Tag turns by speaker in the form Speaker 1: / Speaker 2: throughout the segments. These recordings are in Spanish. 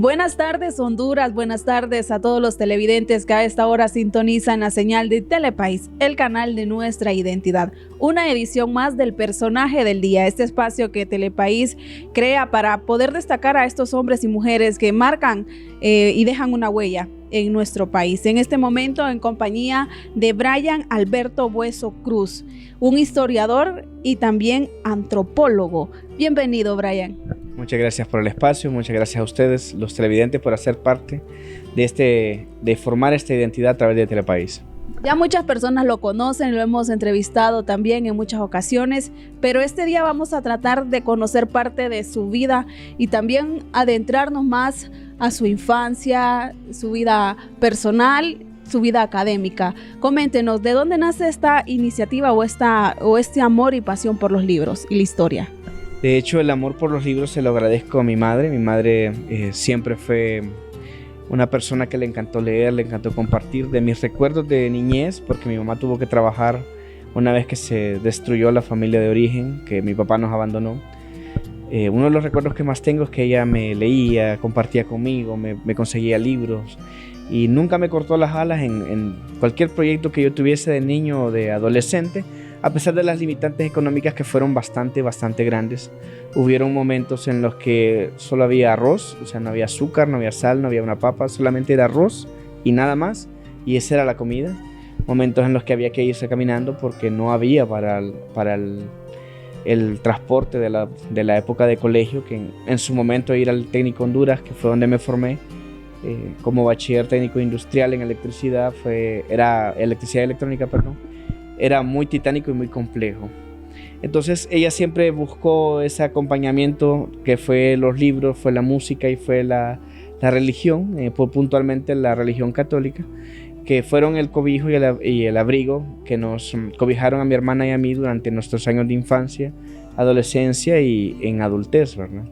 Speaker 1: Buenas tardes, Honduras. Buenas tardes a todos los televidentes que a esta hora sintonizan la señal de Telepaís, el canal de nuestra identidad. Una edición más del Personaje del Día, este espacio que Telepaís crea para poder destacar a estos hombres y mujeres que marcan y dejan una huella en nuestro país. En este momento en compañía de Brian Alberto Bueso Cruz, un historiador y también antropólogo. Bienvenido, Brian.
Speaker 2: Muchas gracias por el espacio, muchas gracias a ustedes, los televidentes, por hacer parte de formar esta identidad a través de Telepaís.
Speaker 1: Ya muchas personas lo conocen, lo hemos entrevistado también en muchas ocasiones, pero este día vamos a tratar de conocer parte de su vida y también adentrarnos más a su infancia, su vida personal, su vida académica. Coméntenos, ¿de dónde nace esta iniciativa o este amor y pasión por los libros y la historia?
Speaker 2: De hecho, el amor por los libros se lo agradezco a mi madre. Mi madre siempre fue una persona que le encantó leer, le encantó compartir. De mis recuerdos de niñez, porque mi mamá tuvo que trabajar una vez que se destruyó la familia de origen, que mi papá nos abandonó. Uno de los recuerdos que más tengo es que ella me leía, compartía conmigo, me conseguía libros y nunca me cortó las alas en cualquier proyecto que yo tuviese de niño o de adolescente. A pesar de las limitantes económicas que fueron bastante grandes, hubieron momentos en los que solo había arroz, o sea, no había azúcar, no había sal, no había una papa, solamente era arroz y nada más, y esa era la comida. Momentos en los que había que irse caminando porque no había para el transporte de la época de colegio, que en su momento ir al Técnico Honduras, que fue donde me formé, como bachiller técnico industrial en electricidad, era electricidad electrónica, era muy titánico y muy complejo. Entonces ella siempre buscó ese acompañamiento que fue los libros, fue la música y fue la religión, puntualmente la religión católica, que fueron el cobijo y el abrigo que nos cobijaron a mi hermana y a mí durante nuestros años de infancia, adolescencia y en adultez, ¿verdad?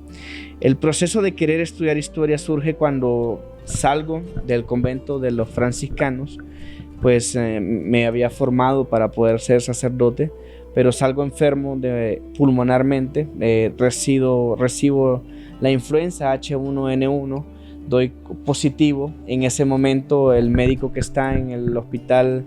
Speaker 2: El proceso de querer estudiar historia surge cuando salgo del convento de los franciscanos. Pues me había formado para poder ser sacerdote, pero salgo enfermo pulmonarmente, recibo la influenza H1N1, doy positivo. En ese momento el médico que está en el hospital,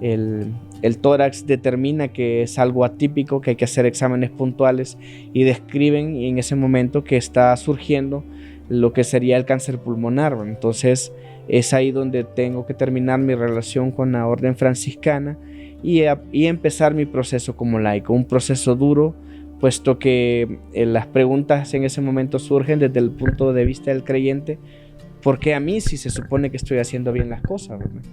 Speaker 2: el tórax, determina que es algo atípico, que hay que hacer exámenes puntuales y describen en ese momento que está surgiendo lo que sería el cáncer pulmonar. Entonces es ahí donde tengo que terminar mi relación con la orden franciscana y empezar mi proceso como laico, un proceso duro, puesto que las preguntas en ese momento surgen desde el punto de vista del creyente: ¿por qué a mí si se supone que estoy haciendo bien las cosas, ¿verdad?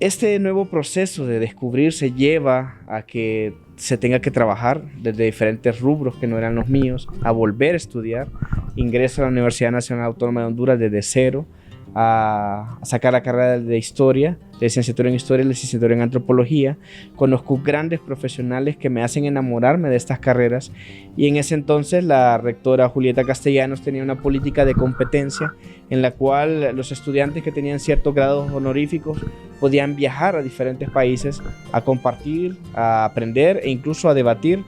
Speaker 2: Este nuevo proceso de descubrirse lleva a que se tenga que trabajar desde diferentes rubros que no eran los míos, a volver a estudiar. Ingreso a la Universidad Nacional Autónoma de Honduras desde cero, a sacar la carrera de historia, de licenciatura en historia y licenciatura en antropología. Conozco grandes profesionales que me hacen enamorarme de estas carreras, y en ese entonces la rectora Julieta Castellanos tenía una política de competencia en la cual los estudiantes que tenían ciertos grados honoríficos podían viajar a diferentes países a compartir, a aprender e incluso a debatir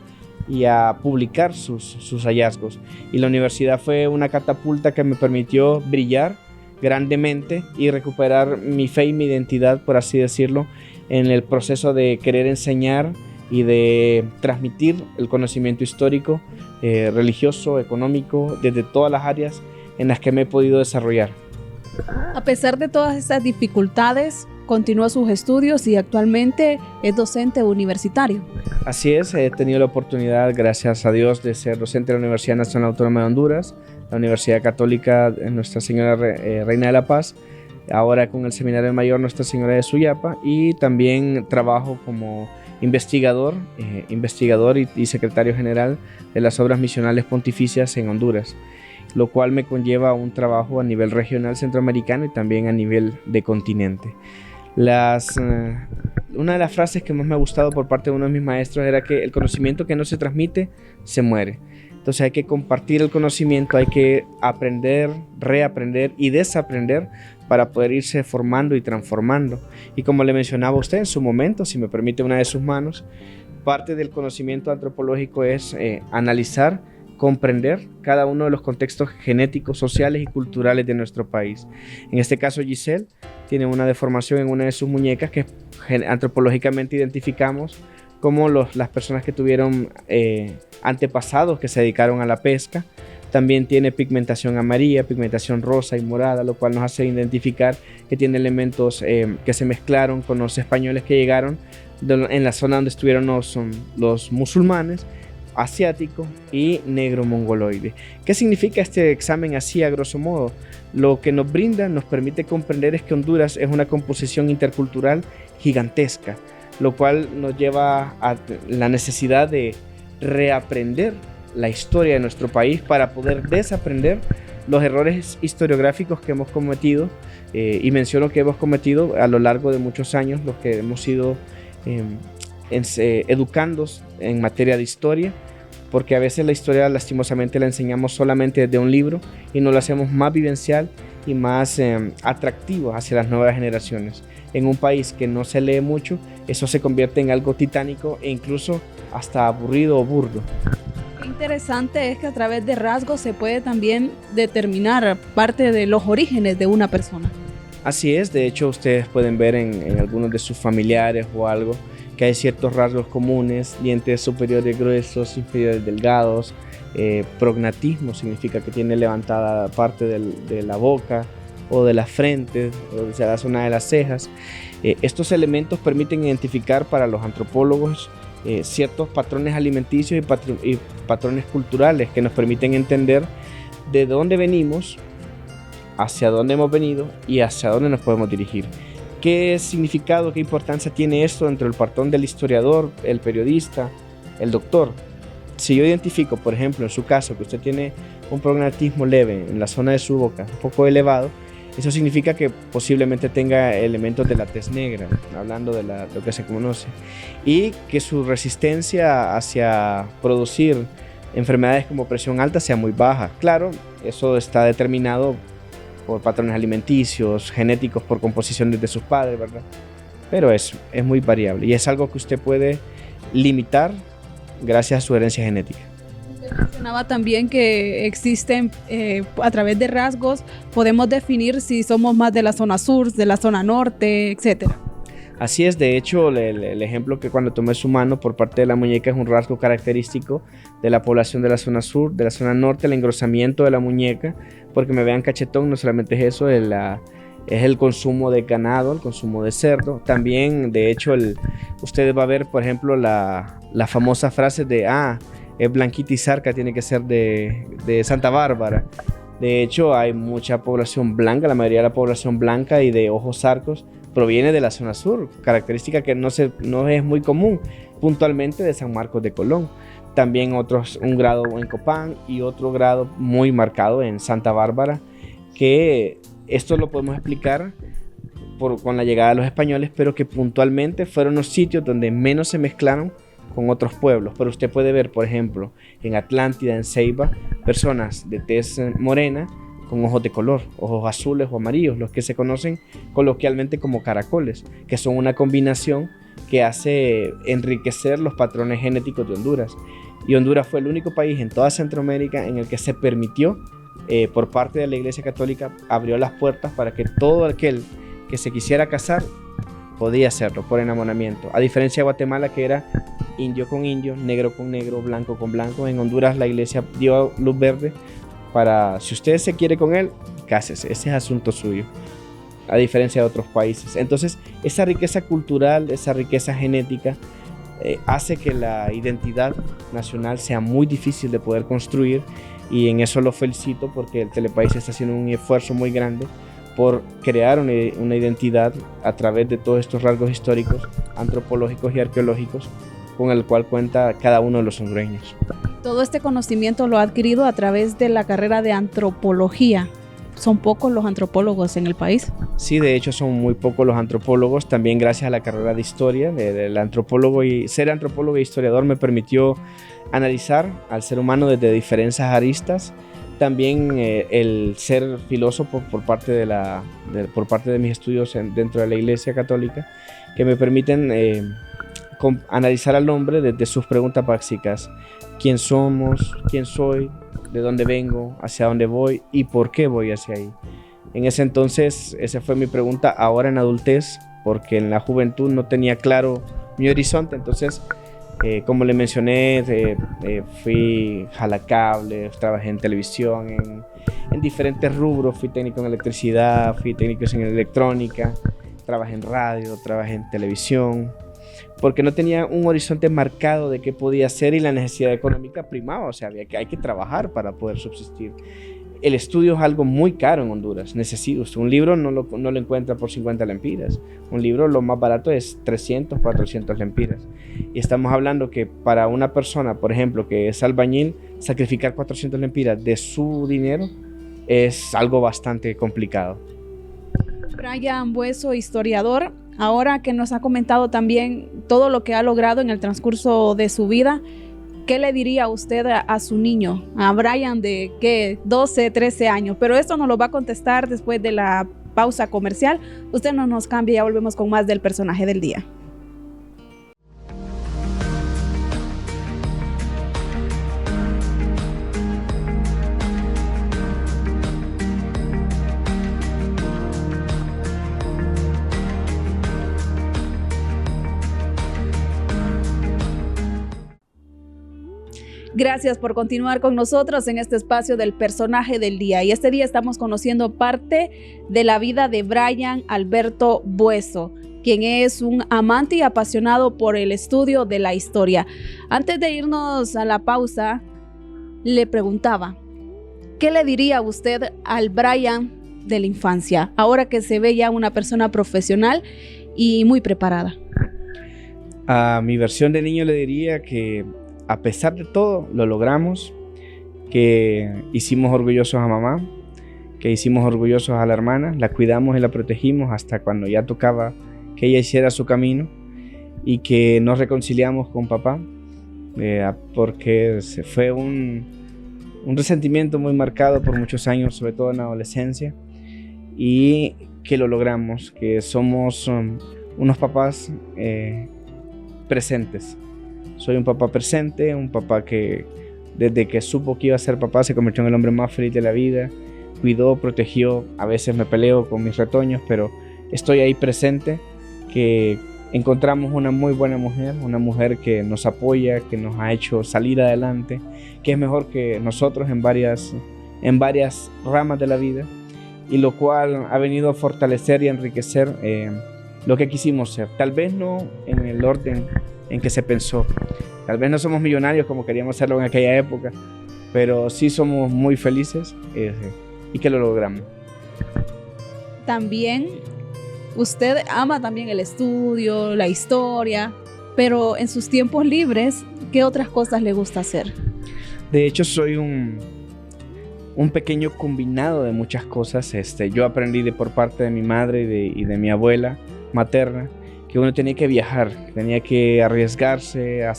Speaker 2: y a publicar sus hallazgos. Y la universidad fue una catapulta que me permitió brillar grandemente y recuperar mi fe y mi identidad, por así decirlo, en el proceso de querer enseñar y de transmitir el conocimiento histórico, religioso, económico, desde todas las áreas en las que me he podido desarrollar.
Speaker 1: A pesar de todas estas dificultades, continúa sus estudios y actualmente es docente universitario.
Speaker 2: Así es, he tenido la oportunidad, gracias a Dios, de ser docente de la Universidad Nacional Autónoma de Honduras, la Universidad Católica Nuestra Señora Reina de la Paz, ahora con el Seminario Mayor Nuestra Señora de Suyapa, y también trabajo como investigador y secretario general de las obras misionales pontificias en Honduras, lo cual me conlleva un trabajo a nivel regional centroamericano y también a nivel de continente. Una de las frases que más me ha gustado por parte de uno de mis maestros era que el conocimiento que no se transmite se muere. Entonces hay que compartir el conocimiento, hay que aprender, reaprender y desaprender para poder irse formando y transformando. Y como le mencionaba a usted en su momento, si me permite una de sus manos, parte del conocimiento antropológico es analizar comprender cada uno de los contextos genéticos, sociales y culturales de nuestro país. En este caso, Giselle tiene una deformación en una de sus muñecas que antropológicamente identificamos como las personas que tuvieron antepasados que se dedicaron a la pesca. También tiene pigmentación amarilla, pigmentación rosa y morada, lo cual nos hace identificar que tiene elementos que se mezclaron con los españoles que llegaron en la zona donde estuvieron los musulmanes, asiático y negro mongoloide. ¿Qué significa este examen así a grosso modo? Lo que nos brinda, nos permite comprender es que Honduras es una composición intercultural gigantesca, lo cual nos lleva a la necesidad de reaprender la historia de nuestro país para poder desaprender los errores historiográficos que hemos cometido, y menciono que hemos cometido a lo largo de muchos años, los que hemos sido educandos en materia de historia, porque a veces la historia lastimosamente la enseñamos solamente desde un libro y no la hacemos más vivencial y más atractivo hacia las nuevas generaciones. En un país que no se lee mucho, eso se convierte en algo titánico e incluso hasta aburrido o burdo.
Speaker 1: Qué interesante es que a través de rasgos se puede también determinar parte de los orígenes de una persona.
Speaker 2: Así es, de hecho ustedes pueden ver en algunos de sus familiares o algo que hay ciertos rasgos comunes: dientes superiores gruesos, inferiores delgados, prognatismo significa que tiene levantada parte de la boca o de la frente, o sea, la zona de las cejas. Estos elementos permiten identificar para los antropólogos ciertos patrones alimenticios y patrones culturales que nos permiten entender de dónde venimos, hacia dónde hemos venido y hacia dónde nos podemos dirigir. ¿Qué significado, qué importancia tiene esto dentro del patrón del historiador, el periodista, el doctor? Si yo identifico, por ejemplo, en su caso, que usted tiene un prognatismo leve en la zona de su boca, un poco elevado, eso significa que posiblemente tenga elementos de la tez negra, hablando de lo que se conoce, y que su resistencia hacia producir enfermedades como presión alta sea muy baja. Claro, eso está determinado por patrones alimenticios, genéticos, por composiciones de sus padres, ¿verdad? Pero es muy variable y es algo que usted puede limitar gracias a su herencia genética.
Speaker 1: Usted mencionaba también que existen, a través de rasgos, podemos definir si somos más de la zona sur, de la zona norte, etcétera.
Speaker 2: Así es, de hecho, el ejemplo que cuando tomé su mano por parte de la muñeca es un rasgo característico de la población de la zona sur, de la zona norte, el engrosamiento de la muñeca, porque me vean cachetón, no solamente es eso, es el consumo de ganado, el consumo de cerdo. También, de hecho, ustedes va a ver, por ejemplo, la famosa frase de, es blanquita y zarca, tiene que ser de Santa Bárbara. De hecho, hay mucha población blanca, la mayoría de la población blanca y de ojos zarcos proviene de la zona sur, característica que no es muy común, puntualmente de San Marcos de Colón. También un grado en Copán y otro grado muy marcado en Santa Bárbara, que esto lo podemos explicar con la llegada de los españoles, pero que puntualmente fueron los sitios donde menos se mezclaron con otros pueblos. Pero usted puede ver, por ejemplo, en Atlántida, en Ceiba, personas de tez morena con ojos de color, ojos azules o amarillos, los que se conocen coloquialmente como caracoles, que son una combinación que hace enriquecer los patrones genéticos de Honduras. Y Honduras fue el único país en toda Centroamérica en el que se permitió, por parte de la Iglesia Católica, abrió las puertas para que todo aquel que se quisiera casar podía hacerlo por enamoramiento. A diferencia de Guatemala, que era indio con indio, negro con negro, blanco con blanco, en Honduras la Iglesia dio luz verde para, si usted se quiere con él, cásese, ese es asunto suyo, a diferencia de otros países. Entonces, esa riqueza cultural, esa riqueza genética, hace que la identidad nacional sea muy difícil de poder construir, y en eso lo felicito, porque el Telepaís está haciendo un esfuerzo muy grande por crear una identidad a través de todos estos rasgos históricos, antropológicos y arqueológicos con el cual cuenta cada uno de los hondureños.
Speaker 1: Todo este conocimiento lo ha adquirido a través de la carrera de antropología. ¿Son pocos los antropólogos en el país?
Speaker 2: Sí, de hecho son muy pocos los antropólogos, también gracias a la carrera de historia del antropólogo, y ser antropólogo e historiador me permitió analizar al ser humano desde diferentes aristas. También el ser filósofo por parte de mis estudios dentro de la Iglesia Católica, que me permiten analizar al hombre desde sus preguntas básicas. ¿Quién somos? ¿Quién soy? ¿De dónde vengo? ¿Hacia dónde voy? ¿Y por qué voy hacia ahí? En ese entonces, esa fue mi pregunta. Ahora en adultez, porque en la juventud no tenía claro mi horizonte. Entonces, como le mencioné, fui jalacables, trabajé en televisión, en diferentes rubros. Fui técnico en electricidad, fui técnico en electrónica, trabajé en radio, trabajé en televisión, porque no tenía un horizonte marcado de qué podía hacer y la necesidad económica primaba. O sea, hay que trabajar para poder subsistir. El estudio es algo muy caro en Honduras. Un libro no lo encuentra por 50 lempiras. Un libro lo más barato es 300, 400 lempiras. Y estamos hablando que para una persona, por ejemplo, que es albañil, sacrificar 400 lempiras de su dinero es algo bastante complicado.
Speaker 1: Brian Bueso, historiador, ahora que nos ha comentado también todo lo que ha logrado en el transcurso de su vida, ¿qué le diría usted a su niño, a Brian de ¿qué? 12, 13 años? Pero esto nos lo va a contestar después de la pausa comercial. Usted no nos cambie, ya volvemos con más del personaje del día. Gracias por continuar con nosotros en este espacio del personaje del día. Y este día estamos conociendo parte de la vida de Brian Alberto Bueso, quien es un amante y apasionado por el estudio de la historia. Antes de irnos a la pausa, le preguntaba, ¿qué le diría usted al Brian de la infancia, ahora que se ve ya una persona profesional y muy preparada?
Speaker 2: A mi versión de niño le diría que a pesar de todo, lo logramos, que hicimos orgullosos a mamá, que hicimos orgullosos a la hermana, la cuidamos y la protegimos hasta cuando ya tocaba que ella hiciera su camino, y que nos reconciliamos con papá, porque se fue un resentimiento muy marcado por muchos años, sobre todo en la adolescencia, y que lo logramos, que somos unos papás presentes. Soy un papá presente, un papá que desde que supo que iba a ser papá se convirtió en el hombre más feliz de la vida. Cuidó, protegió, a veces me peleo con mis retoños, pero estoy ahí presente, que encontramos una muy buena mujer, una mujer que nos apoya, que nos ha hecho salir adelante, que es mejor que nosotros en varias ramas de la vida, y lo cual ha venido a fortalecer y enriquecer lo que quisimos ser. Tal vez no en el orden en que se pensó. Tal vez no somos millonarios como queríamos serlo en aquella época, pero sí somos muy felices y que lo logramos.
Speaker 1: También usted ama también el estudio, la historia, pero en sus tiempos libres, ¿qué otras cosas le gusta hacer?
Speaker 2: De hecho, soy un pequeño combinado de muchas cosas. Yo aprendí por parte de mi madre y de mi abuela materna, que uno tenía que viajar, tenía que arriesgarse a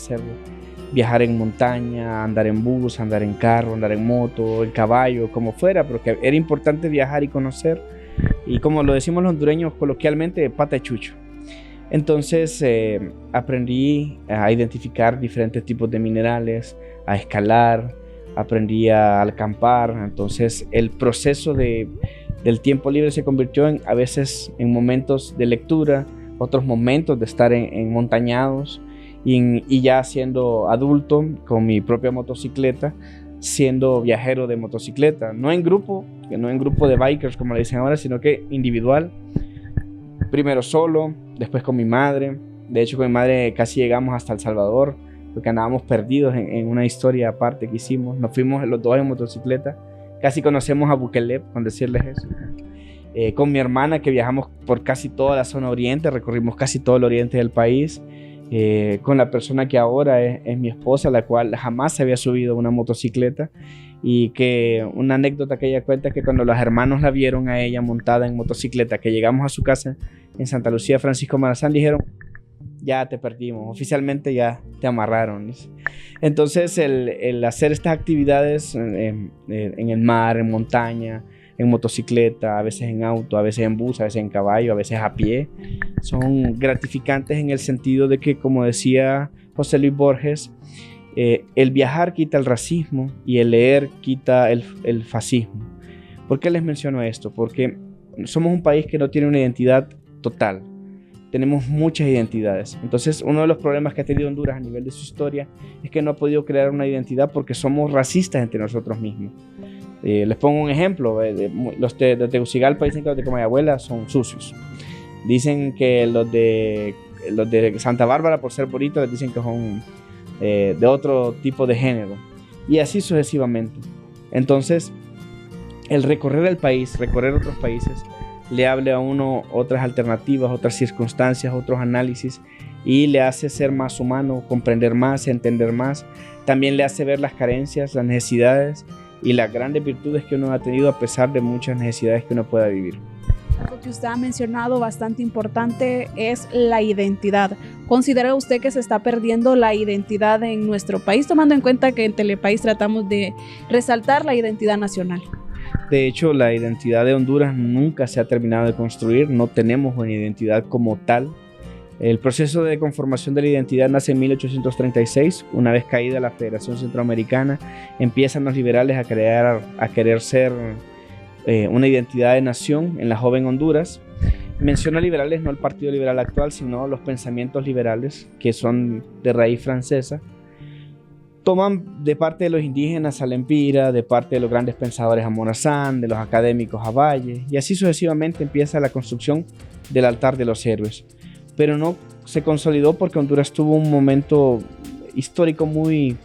Speaker 2: viajar en montaña, andar en bus, andar en carro, andar en moto, en caballo, como fuera, porque era importante viajar y conocer, y como lo decimos los hondureños coloquialmente, pata de chucho. Entonces aprendí a identificar diferentes tipos de minerales, a escalar, aprendí a acampar. Entonces el proceso del tiempo libre se convirtió a veces en momentos de lectura, otros momentos de estar en montañados, y ya siendo adulto con mi propia motocicleta, siendo viajero de motocicleta, no en grupo de bikers como le dicen ahora, sino que individual, primero solo, después con mi madre. De hecho, con mi madre casi llegamos hasta El Salvador, porque andábamos perdidos en una historia aparte que hicimos. Nos fuimos los dos en motocicleta, casi conocemos a Bukeleb, con decirles eso. Con mi hermana, que viajamos por casi toda la zona oriente, recorrimos casi todo el oriente del país, con la persona que ahora es mi esposa, la cual jamás se había subido a una motocicleta, y que una anécdota que ella cuenta es que cuando los hermanos la vieron a ella montada en motocicleta, que llegamos a su casa en Santa Lucía, Francisco Morazán, dijeron: ya te perdimos, oficialmente ya te amarraron. Entonces el hacer estas actividades en el mar, en montaña, en motocicleta, a veces en auto, a veces en bus, a veces en caballo, a veces a pie, son gratificantes en el sentido de que, como decía José Luis Borges, el viajar quita el racismo y el leer quita el fascismo. ¿Por qué les menciono esto? Porque somos un país que no tiene una identidad total. Tenemos muchas identidades. Entonces, uno de los problemas que ha tenido Honduras a nivel de su historia es que no ha podido crear una identidad porque somos racistas entre nosotros mismos. Les pongo un ejemplo. Los de Tegucigalpa dicen que los de Comayagüela son sucios. Dicen que los de Santa Bárbara, por ser bonitos, les dicen que son de otro tipo de género. Y así sucesivamente. Entonces, el recorrer el país, recorrer otros países, le abre a uno otras alternativas, otras circunstancias, otros análisis, y le hace ser más humano, comprender más, entender más. También le hace ver las carencias, las necesidades y las grandes virtudes que uno ha tenido a pesar de muchas necesidades que uno pueda vivir.
Speaker 1: Algo que usted ha mencionado bastante importante es la identidad. ¿Considera usted que se está perdiendo la identidad en nuestro país, tomando en cuenta que en Telepaís tratamos de resaltar la identidad nacional?
Speaker 2: De hecho, la identidad de Honduras nunca se ha terminado de construir, no tenemos una identidad como tal. El proceso de conformación de la identidad nace en 1836, una vez caída la Federación Centroamericana, empiezan los liberales a querer ser una identidad de nación en la joven Honduras. Menciono liberales, no el Partido Liberal actual, sino los pensamientos liberales, que son de raíz francesa. Toman de parte de los indígenas a Lempira, de parte de los grandes pensadores a Morazán, de los académicos a Valle, y así sucesivamente empieza la construcción del altar de los héroes. Pero no se consolidó porque Honduras tuvo un momento histórico muy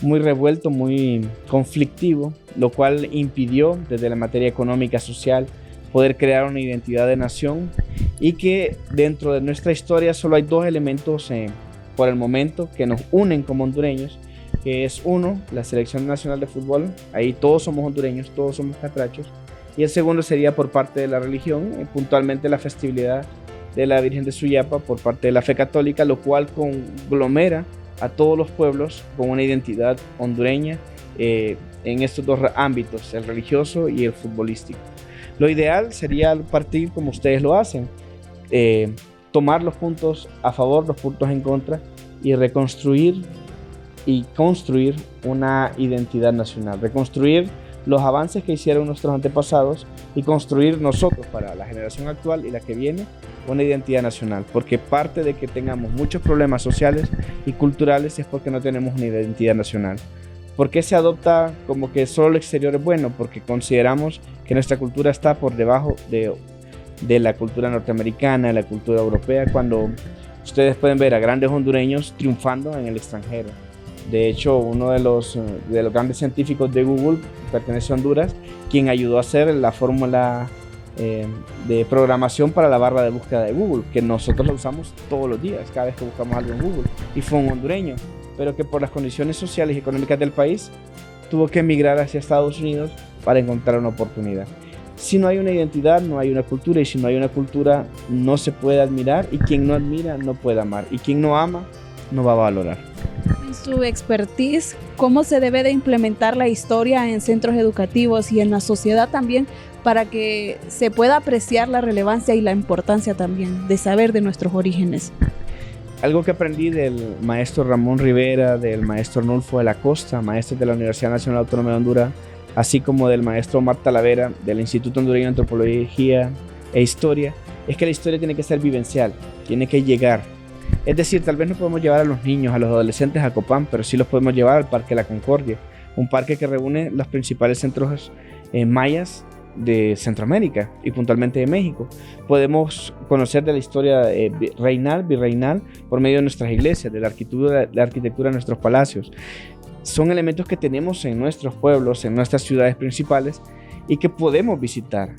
Speaker 2: revuelto, muy conflictivo, lo cual impidió desde la materia económica, social, poder crear una identidad de nación, y que dentro de nuestra historia solo hay dos elementos por el momento que nos unen como hondureños, que es uno, la Selección Nacional de Fútbol, ahí todos somos hondureños, todos somos catrachos, y el segundo sería por parte de la religión, puntualmente la festividad de la Virgen de Suyapa por parte de la fe católica, lo cual conglomera a todos los pueblos con una identidad hondureña en estos dos ámbitos, el religioso y el futbolístico. Lo ideal sería partir como ustedes lo hacen, tomar los puntos a favor, los puntos en contra, y reconstruir y construir una identidad nacional, reconstruir los avances que hicieron nuestros antepasados y construir nosotros para la generación actual y la que viene una identidad nacional, porque parte de que tengamos muchos problemas sociales y culturales es porque no tenemos una identidad nacional. ¿Por qué se adopta como que solo el exterior es bueno? Porque consideramos que nuestra cultura está por debajo de la cultura norteamericana, de la cultura europea, cuando ustedes pueden ver a grandes hondureños triunfando en el extranjero. De hecho, uno de los grandes científicos de Google pertenece a Honduras, quien ayudó a hacer la fórmula de programación para la barra de búsqueda de Google, que nosotros la usamos todos los días, cada vez que buscamos algo en Google, y fue un hondureño, pero que por las condiciones sociales y económicas del país tuvo que emigrar hacia Estados Unidos para encontrar una oportunidad. Si no hay una identidad, no hay una cultura, y si no hay una cultura, no se puede admirar, y quien no admira no puede amar, y quien no ama no va a valorar.
Speaker 1: En su expertise, ¿cómo se debe de implementar la historia en centros educativos y en la sociedad también para que se pueda apreciar la relevancia y la importancia también de saber de nuestros orígenes?
Speaker 2: Algo que aprendí del maestro Ramón Rivera, del maestro Nulfo de la Costa, maestros de la Universidad Nacional Autónoma de Honduras, así como del maestro Omar Talavera, del Instituto Hondureño de Antropología e Historia, es que la historia tiene que ser vivencial, tiene que llegar. Es decir, tal vez no podemos llevar a los niños, a los adolescentes a Copán, pero sí los podemos llevar al Parque La Concordia, un parque que reúne los principales centros mayas de Centroamérica y puntualmente de México. Podemos conocer de la historia virreinal por medio de nuestras iglesias, de la arquitectura de nuestros palacios. Son elementos que tenemos en nuestros pueblos, en nuestras ciudades principales, y que podemos visitar.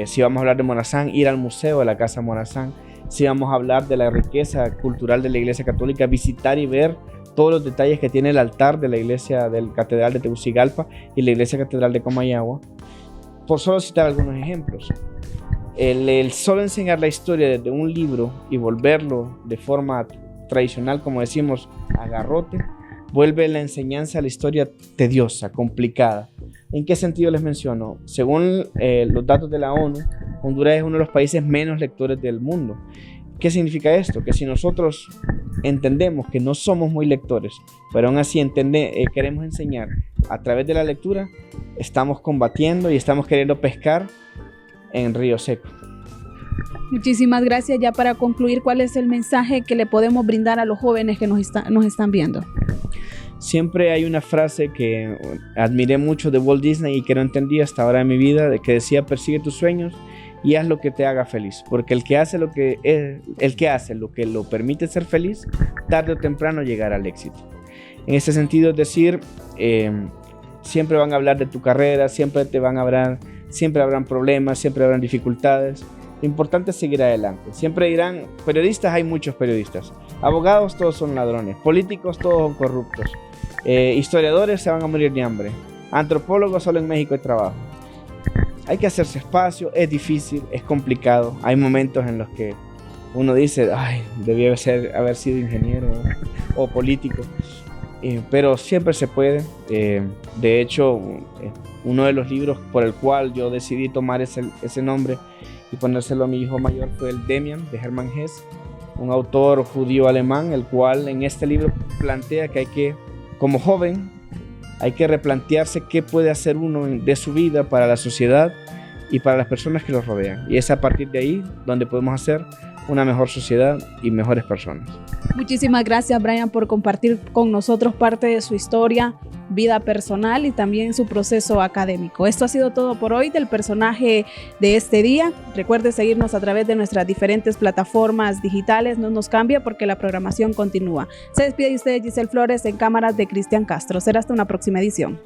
Speaker 2: Si vamos a hablar de Morazán, ir al museo de la Casa Morazán. Si vamos a hablar de la riqueza cultural de la Iglesia Católica, visitar y ver todos los detalles que tiene el altar de la iglesia del Catedral de Tegucigalpa y la Iglesia Catedral de Comayagua, por solo citar algunos ejemplos. El solo enseñar la historia desde un libro y volverlo de forma tradicional, como decimos, a garrote, vuelve la enseñanza a la historia tediosa, complicada. ¿En qué sentido les menciono? Según los datos de la ONU, Honduras es uno de los países menos lectores del mundo. ¿Qué significa esto? Que si nosotros entendemos que no somos muy lectores, pero aún así queremos enseñar a través de la lectura, estamos combatiendo y estamos queriendo pescar en río seco.
Speaker 1: Muchísimas gracias. Ya para concluir, ¿cuál es el mensaje que le podemos brindar a los jóvenes que nos están viendo?
Speaker 2: Siempre hay una frase que admiré mucho de Walt Disney y que no entendí hasta ahora en mi vida, de que decía: persigue tus sueños y haz lo que te haga feliz, porque el que hace lo que lo permite ser feliz, tarde o temprano llegará al éxito. En ese sentido, es decir, siempre van a hablar de tu carrera, siempre habrán problemas, siempre habrán dificultades. Lo importante es seguir adelante. Siempre dirán: periodistas, hay muchos periodistas. Abogados, todos son ladrones. Políticos, todos son corruptos. Historiadores, se van a morir de hambre. Antropólogos, solo en México hay trabajo. Hay que hacerse espacio, es difícil, es complicado. Hay momentos en los que uno dice: ay, debía haber sido ingeniero o político. Pero siempre se puede. De hecho, uno de los libros por el cual yo decidí tomar ese nombre y ponérselo a mi hijo mayor fue el Demian, de Hermann Hesse, un autor judío-alemán, el cual en este libro plantea que como joven, hay que replantearse qué puede hacer uno de su vida para la sociedad y para las personas que los rodean. Y es a partir de ahí donde podemos hacer una mejor sociedad y mejores personas.
Speaker 1: Muchísimas gracias, Brian, por compartir con nosotros parte de su historia, vida personal y también su proceso académico. Esto ha sido todo por hoy del personaje de este día. Recuerde seguirnos a través de nuestras diferentes plataformas digitales. No nos cambie porque la programación continúa. Se despide de ustedes Giselle Flores en cámaras de Cristian Castro. Será hasta una próxima edición.